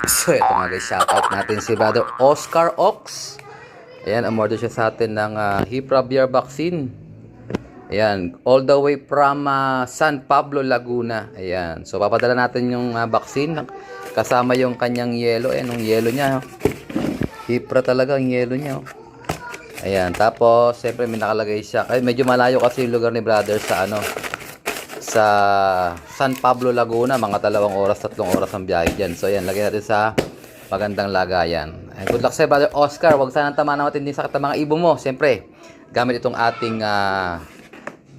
So ito nga guys, shoutout natin si Brother Oscar Ox. Ayan, umorder siya sa atin ng Hipra Beer Vaccine. Ayan, all the way from San Pablo, Laguna. Ayan, so papadala natin yung vaccine kasama yung kanyang yelo. Ayan, yung yelo niya. Hipra talaga ang yelo niya. Ayan, tapos siyempre may nakalagay siya. Ay, medyo malayo kasi yung lugar ni Brother sa sa San Pablo, Laguna. Mga 2 oras, 3 oras ang biyahe dyan. So ayan, lagyan natin sa magandang lagayan. Ay, good luck sa Brother Oscar. Huwag sanang tamaan natin din sa mga ibon mo. Siyempre, gamit itong ating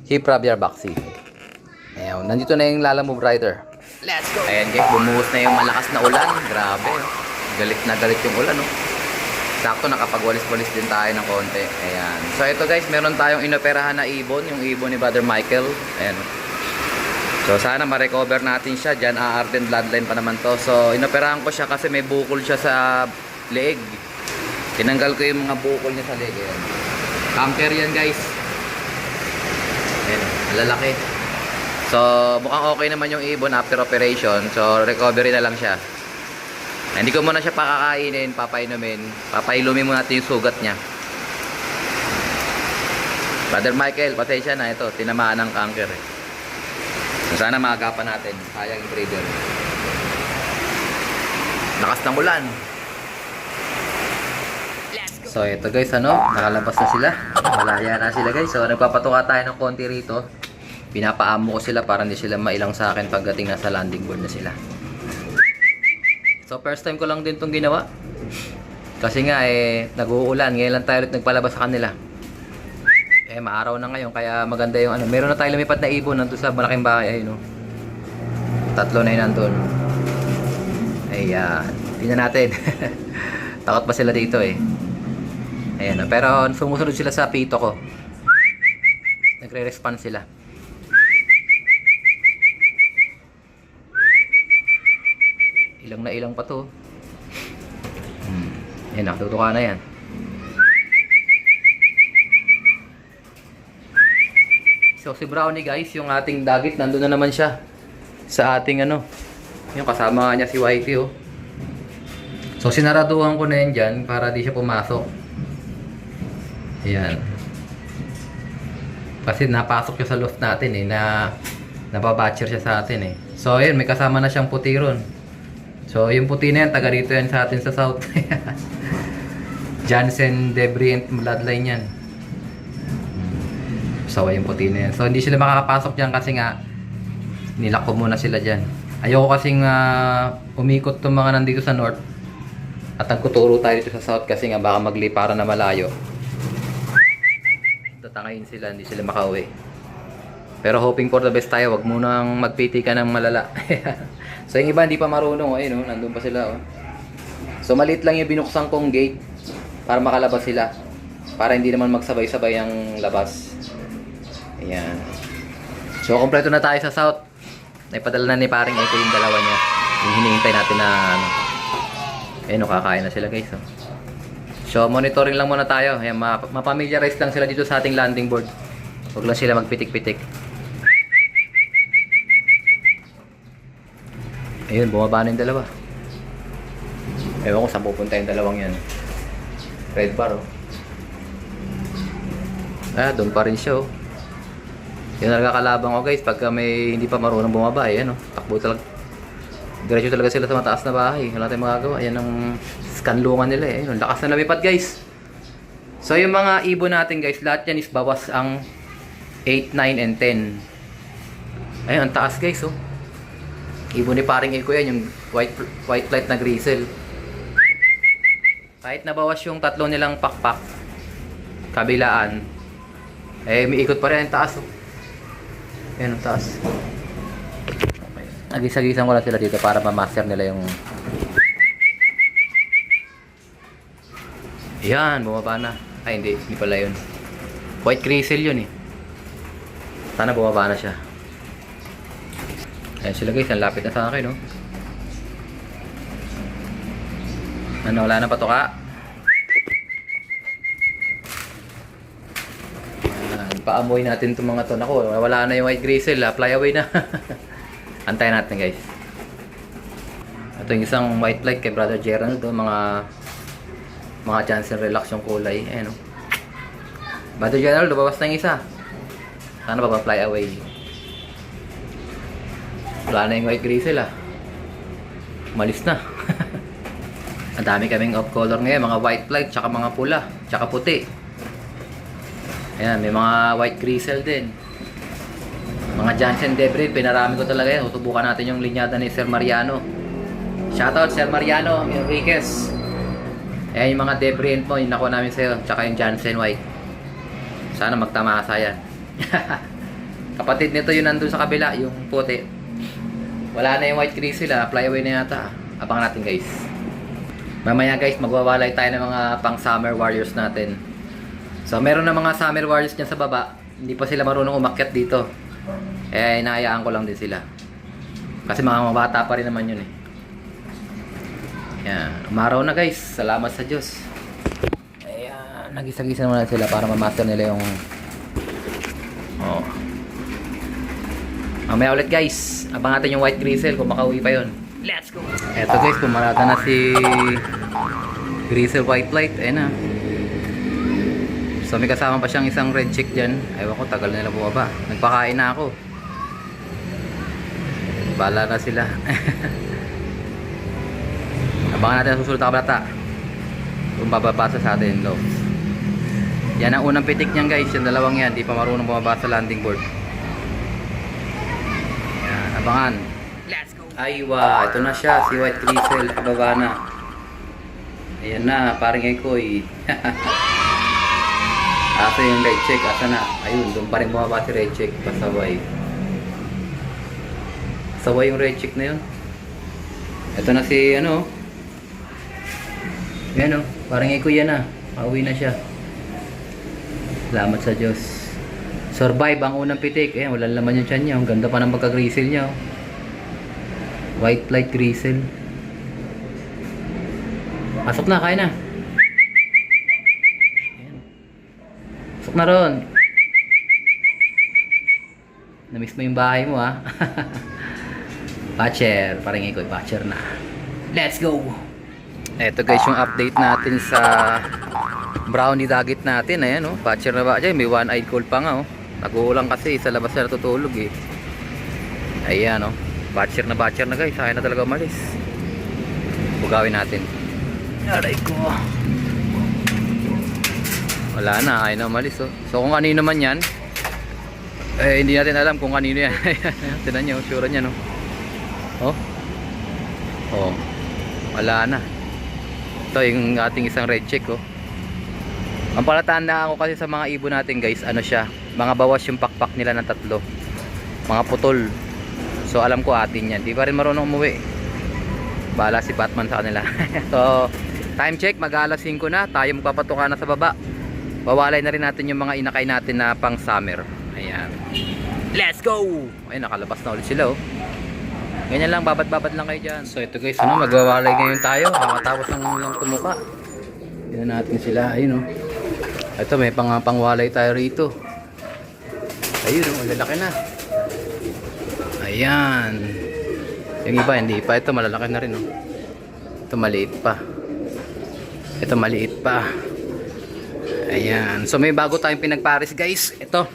Hipra Beer Vaccine. Ayan, nandito na yung Lala Move Rider. Let's go! Ayan guys, bumuhos na yung malakas na ulan. Grabe. Galit na galit yung ulan. Oh. Sakto, nakapagwalis-walis din tayo ng konti. Ayan. So ito guys, meron tayong inoperahan na ibon. Yung ibon ni Brother Michael. Ayan. So sana ma-recover natin siya. Diyan Arden bloodline pa naman to. So inoperahan ko siya kasi may bukol siya sa leeg. Tinanggal ko yung mga bukol niya sa leeg. Ayan. Camper yan guys. Ayan, lalaki. So mukhang okay naman yung ibon after operation. So recovery na lang siya. Hindi ko muna siya pakakainin, papainumin. Papailumin muna natin yung sugat niya. Brother Michael, pasensya na ito. Tinamaan ng cancer eh. So, sana maagapan natin. Sayang yung breeder. Lakas ng ulan. So ito guys, nakalabas na sila. Malaya na sila guys. So nagpapatuka tayo ng konti rito. Pinapaamo ko sila para hindi sila mailang sa akin pagdating nasa landing board na sila. So first time ko lang din itong ginawa. Kasi nga nag-uulan. Ngayon lang tayo ulit nagpalabas sa kanila. Maaraw na ngayon kaya maganda yung meron na tayo lumipad na ibon nandun sa malaking bahay. Ayun, 3 na yun nandun. Ayan. Tingnan natin. Takot pa sila dito Ayan, pero sumusunod sila sa pito ko. Nagre-respond sila. Ilang na ilang pa to. Ayan, nakatutuka na yan. So si Brownie guys, yung ating dagit, nandun na naman siya. Sa ating yung kasama niya si Whitey So sinaraduhan ko na yan dyan para di siya pumasok. Ayan. Kasi napasok siya sa loft natin na nababatcher siya sa atin So ayun, may kasama na siyang puti ron. So yung puti na yan, taga rito yan sa atin sa south. Jansen, Debris and bloodline yan. So yung puti na yan. So hindi sila makakapasok dyan kasi nga nilak ko muna sila dyan. Ayoko kasing umikot itong mga nandito sa north. At nagkuturo tayo dito sa south kasi nga baka magliparan na malayo. Tatangayin sila, hindi sila makauwi. Pero hoping for the best tayo, wag munang magpiti ka ng malala. So yung iba hindi pa marunong, nandun pa sila. So maliit lang yung binuksan kong gate para makalabas sila. Para hindi naman magsabay-sabay ang labas. Ayan. So kompleto na tayo sa south. Naipadala na ni paring Eko yung dalawa niya. Yung hinihintay natin na kakain na sila guys. So monitoring lang muna tayo. Ayan, mapamiliarize lang sila dito sa ating landing board. Huwag lang sila magpitik-pitik. Ayun, bumaba na yung dalawa. Ewan ko saan pupunta yung dalawang yan. Red bar doon pa rin siya Yun talaga kalabang ko guys. Pagka may hindi pa marunong bumaba takbo talaga. Diretso talaga sila sa mataas na bahay. Wala tayong magagawa. Yan ang skanlungan nila Ayun, lakas na lumipad guys. So yung mga ibon natin guys, lahat yan is bawas ang 8, 9, and 10. Ayun, ang taas guys Ibon ni paring Eko yan, yung white flight na grizzle. Kahit nabawas yung 3 nilang pakpak kabilaan, may ikot pa rin ang taas Ayun, ang taas. Okay. Nagisa-gisan ko lang sila dito para ma-master nila yung Yan, bumaba na. Ay, hindi pala yun. White grizzle yun Sana bumaba na siya. Ayan sila guys, ang lapit na sa akin wala na patuka. Paamoy natin itong mga to. Naku, wala na yung white grizzle. Fly away na. Antayin natin guys. Ito yung isang white light kay Brother Gerald. Mga Johnson Relax yung kulay. Ayan o. Brother Gerald, lumabas na yung isa. Sana ba fly away? Wala na yung white grizzle Malis na. Ang dami kaming off color ngayon. Mga white light, tsaka mga pula, tsaka puti. Ayan, may mga white grizzle din. Mga Johnson Debris, pinarami ko talaga yan. Tutubukan natin yung linyada ni Sir Mariano. Shoutout Sir Mariano Enriquez. Ayan yung mga Debris mo, yung nakuha namin sa'yo. Tsaka yung Johnson White. Sana magtamasa yan. Kapatid nito yung nandun sa kabila, yung puti. Wala na yung white grizzle fly away na yata. Abangan natin guys. Mamaya guys, magwawalay tayo ng mga pang summer warriors natin. So meron na mga summer warriors dyan sa baba. Hindi pa sila marunong umakyat dito. Inahayaan ko lang din sila. Kasi mga bata pa rin naman yun Yan, umaraw na guys. Salamat sa Diyos. Ayan, nagisa-gisa naman sila para ma-master nila yung mamaya ulit guys. Abang natin yung white grizzle kung makauwi pa yun. Let's go! Eto guys, pumarada na si Grizzle White Light. Ayan na. So may kasama pa siyang isang red chick dyan. Ewan ko, tagal nila bumaba. Nagpakain na ako. Bala na sila. Abangan natin ang susunod na kabalata. Kung bababasa sa atin, no? Yan ang unang pitik niyan guys. Yung dalawang yan, di pa marunong bumaba sa landing board. Yan, abangan. Let's go! Aywa, ito na siya, si White Grizzle. Pababa na. Ayan na, parang ekoy. Asa yung red check, asa na? Ayun, doon pa rin bumaba si red check. Pasaway. Pasaway yung red check na yun. Ito na si, Ayan parang ekoy yan Pauwi na siya. Salamat sa Diyos. Survive ang unang pitik. Ayan, wala laman yung tiyan niya. Ang ganda pa ng pagka-grizzle niya. White light grizzle. Pasok na, kain na. Ayan. Pasok na ron. Namiss mo yung bahay mo Patcher, parang ikoy, patcher na. Let's go! Eto guys yung update natin sa brownie dagit natin. Ayan patcher na ba dyan? May one-eyed cold pa nga nag-uulang kasi sa labas na natutulog Ayan batcher na guys. Ayaw na talaga umalis. Bugawin natin. Aray ko. Wala na, ayaw na umalis So kung kanino man yan hindi natin alam kung kanino yan. Tinan nyo, sure nya wala na. Ito yung ating isang red check Ang palatandaan ko kasi sa mga ibon natin guys, siya, mga bawas yung pakpak nila ng tatlo, mga putol. So alam ko atin yan. Di pa rin marunong umuwi. Bahala si Batman sa kanila. So time check, mag-alas 5 na. Tayo magpapatuka na sa baba. Bawalay na rin natin yung mga inakay natin na pang summer. Ayan. Let's go! Ay, nakalabas na ulit sila Ganyan lang, babad-babad lang kayo dyan. So ito guys, magwawalay ngayon tayo. Makatapos lang tumuka. Tignan natin sila. Ayun Ito, may pangwalay tayo rito. Ayun malalaki na. Ayan. Yung iba, hindi pa. Ito, malalaki na rin Ito, maliit pa. Ito, maliit pa. Ayan. So may bago tayong pinagpares guys. Ito.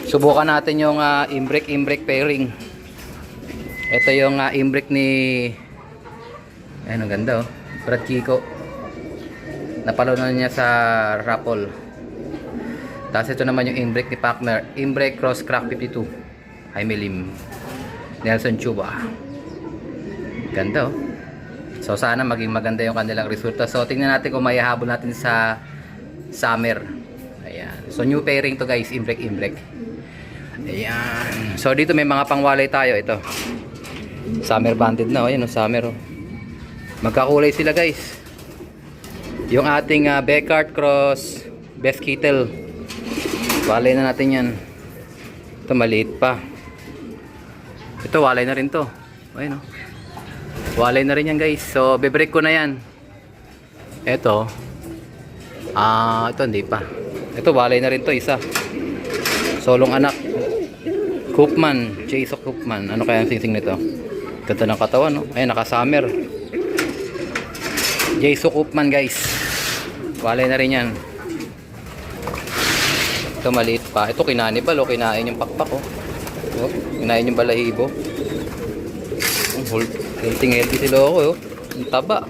Subukan natin yung imbrek pairing. Ito yung imbrek ni ang ganda Brad Kiko. Napalo na niya sa raffle. Tapos ito naman yung imbrek ni Partner, imbrek cross crack 52 Jaime Lim, Nelson Chuba. Ganda So sana maging maganda yung kanilang resulta. So tingnan natin kung may habol natin sa summer. Ayan. So new pairing to guys, imbrek. Ayan. So dito may mga pangwalay tayo. Ito summer banded na Ayan summer Magkakulay sila guys. Yung ating Beckart cross Best Kittle, walay na natin yan. Ito maliit pa. Ito walay na rin to. Ayun walay na rin yan guys. So bebreak ko na yan. Ito ito hindi pa. Ito walay na rin to isa. Solong anak Koopman, Jason Koopman. Ano kaya ang singsing nito? Ganda ng katawan, no? Ayan, naka-summer. Jayso Koopman, guys. Walay na rin yan. Ito maliit pa. Ito kinanibal, oh. Kinain yung pakpak, oh. Oh, kinain yung balahibo. Healthy sila ako, oh. Ang taba.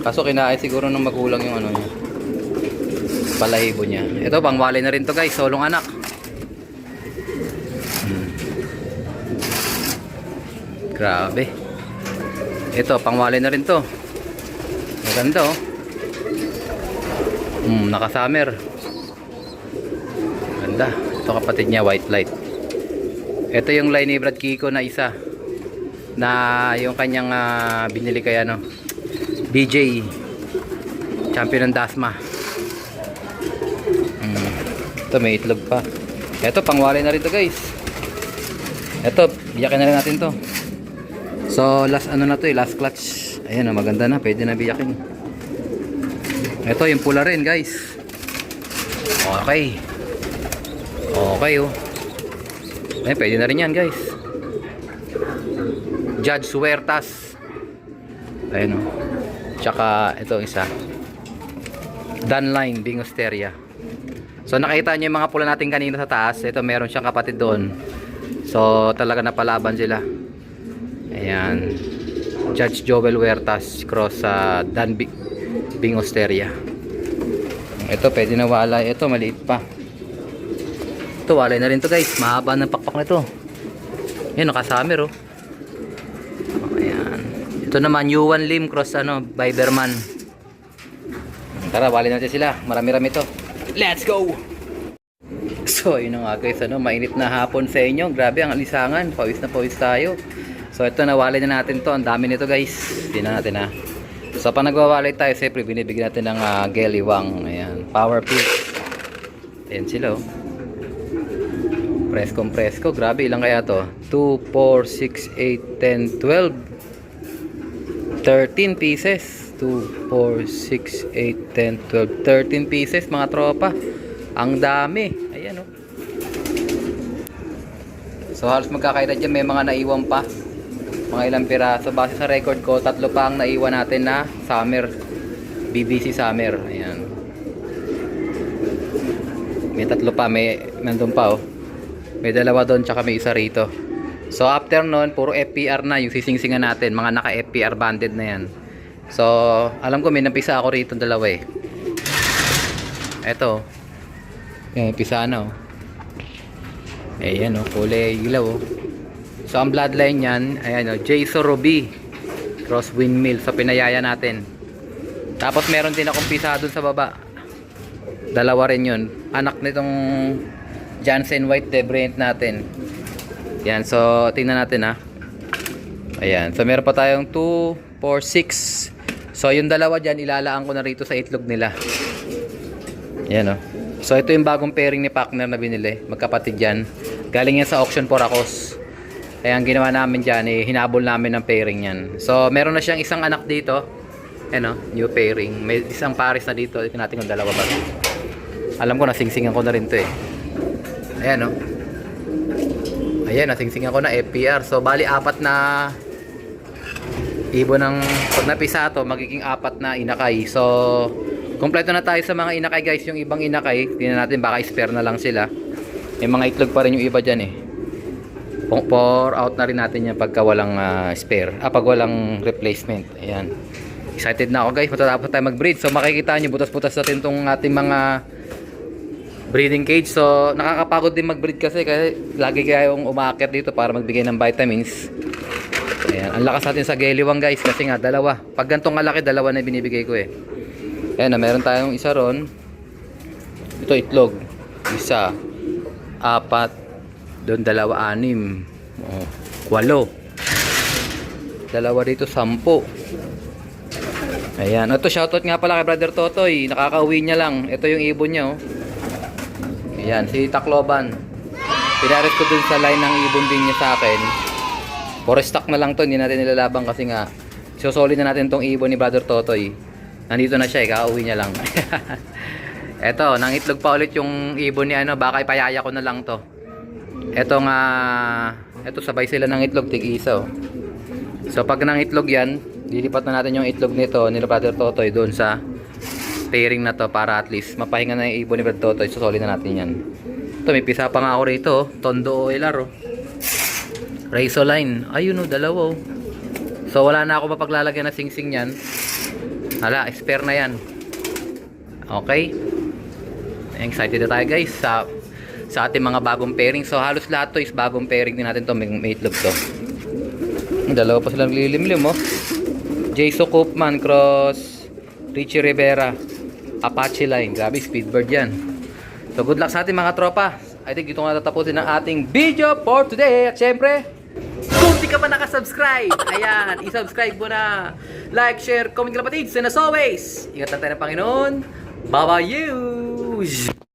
Kaso kinain siguro ng magulang yung ano niya. Balahibo niya. Ito, pang walay na rin to, guys. Solong anak. Grabe. Ito, pang walay na rin to. Maganda, oh. Naka-summer. Ganda. Ito kapatid niya, white light. Ito yung line ni Brad Kiko na isa. Na yung kanyang binili kaya, no? BJ. Champion ng Dasma. Ito, may itlog pa. Ito, pangwalay na rin to, guys. Ito, biyakin na rin natin to. So, last ano na to, last clutch. Ayan, maganda na, pwede na biyakin. Ito, yung pula rin, guys. Okay. Okay, oh. Ayan, pwede na rin yan, guys. Judge Huertas. Ayan, oh. Tsaka, ito isa. Dunline, Bingosteria. So, nakita nyo yung mga pula natin kanina sa taas. Ito, meron siyang kapatid doon. So, talaga napalaban sila. Ayan. Judge Joel Huertas cross sa Bingosteria. Ito, pwede na walay. Ito, maliit pa. Ito, walay na rin to, guys. Mahaba ng pakpak na ito. Ayan, naka-summer, oh. Ayan. Ito naman, Yuan Lim cross, Biberman. Tara, walay natin sila. Marami-rami to. Let's go! So, yun nga, guys. Mainit na hapon sa inyo. Grabe, ang alisangan. Pawis na pawis tayo. So, ito, nawalay na natin to. Ang dami nito, guys. Tingnan natin, ha. So, pag nagwawalay tayo, siyempre, binibigyan natin ng geliwang. Ayan. Power pick. Ayan sila, oh. Presko. Grabe, ilang kaya to? 2, 4, 6, 8, 10, 12. 13 pieces. 2, 4, 6, 8, 10, 12. 13 pieces, mga tropa. Ang dami. Ayan, oh. So, halos magkakaedad dyan. May mga naiwan pa. Mga ilang piraso. Base sa record ko, 3 pa ang naiwan natin na summer. BBC summer. Ayan. May 3 pa. May nandun pa, oh. May 2 doon, tsaka may isa rito. So, after nun, puro FPR na yung sisingsingan natin. Mga naka-FPR banded na yan. So, alam ko may napisa ako rito 2 eh. Eto. Yan, pisa na, oh. Ayan, oh. Kulay ilaw, oh. So, ang bloodline yan, ayan, oh. Jayso Ruby. Cross windmill. So, pinayaya natin. Tapos, meron din akong pisa dun sa baba. 2 rin yun. Anak nitong Jansen White Debreant natin. Yan, so tingnan natin, ha. Ayan, so meron pa tayong 2, 4, 6. So yung 2 dyan, ilalaan ko na rito sa itlog nila. Ayan, oh. So ito yung bagong pairing ni partner na binili. Magkapatid yan. Galing yan sa auction por Acos. Kaya ang ginawa namin dyan, hinabol namin ng pairing yan. So meron na siyang isang anak dito. Ayan, oh, new pairing. May isang pares na dito. Ito natin kung 2 ba. Alam ko, nasingsingan ko na rin to, eh. Ayan, oh. Ayan, nasingsingan ko na FPR. So, bali 4 na ibon ng pag napisa to, magiging 4 na inakay. So, kompleto na tayo sa mga inakay, guys. Yung ibang inakay, tingnan natin, baka spare na lang sila. May mga itlog pa rin yung iba dyan, eh. Pour out na rin natin yan pagka walang spare. Pag walang replacement. Ayan. Excited na ako, guys. Matatapos tayo mag-breed. So, makikita nyo, butas-butas natin itong ating mga breeding cage. So, nakakapagod din mag-breed kasi lagi kayong umaakit dito para magbigay ng vitamins. Ayan, ang lakas natin sa geliwang, guys, kasi nga 2. Pag gantong kalaki, 2 na binibigay ko, eh. Ayan, meron tayong isa ron. Ito, itlog. 1, 4, doon 2, 6, 8. 2 dito, 10. Ayan, ito, shoutout nga pala kay Brother Totoy. Nakakauwi niya lang. Ito yung ibon niya, oh. Ayan, si Tacloban. Pinaret ko dun sa line ng ibon din niya sa akin. For stock na lang to, hindi natin nilalabang kasi nga susolid na natin tong ibon ni Brother Totoy. Nandito na siya, kakauwi niya lang. Eto, nang itlog pa ulit yung ibon ni baka ipayaya ko na lang to. Eto nga, eto sabay sila ng itlog, tig-isa, oh. So pag nang itlog yan, lilipat na natin yung itlog nito ni Brother Totoy doon sa pairing na to para at least mapahinga na yung ibon ni Brother Totoy. Susoli na natin yan. Ito, may pisa pa nga ako rito. Oh. Tondo OLR. Oh. Razoline. Ayun, oh, dalawa. Oh. So wala na ako mapaglalagyan na sing-sing yan. Hala, spare na yan. Okay. Excited na tayo guys sa ating mga bagong pairing. So halos lahat to is bagong pairing din natin to. May itlog to. Dalawa pa silang lilimlim oh. Jason Koopman cross Richie Rivera Apache line. Grabe, speedbird yan. So good luck sa ating mga tropa. I think dito nga tatapusin ang ating video for today. At syempre, kung di ka pa nakasubscribe, ayan, isubscribe mo na. Like, share, comment, kapatids. And as always, ingatan tayo ng Panginoon. Bye-bye you!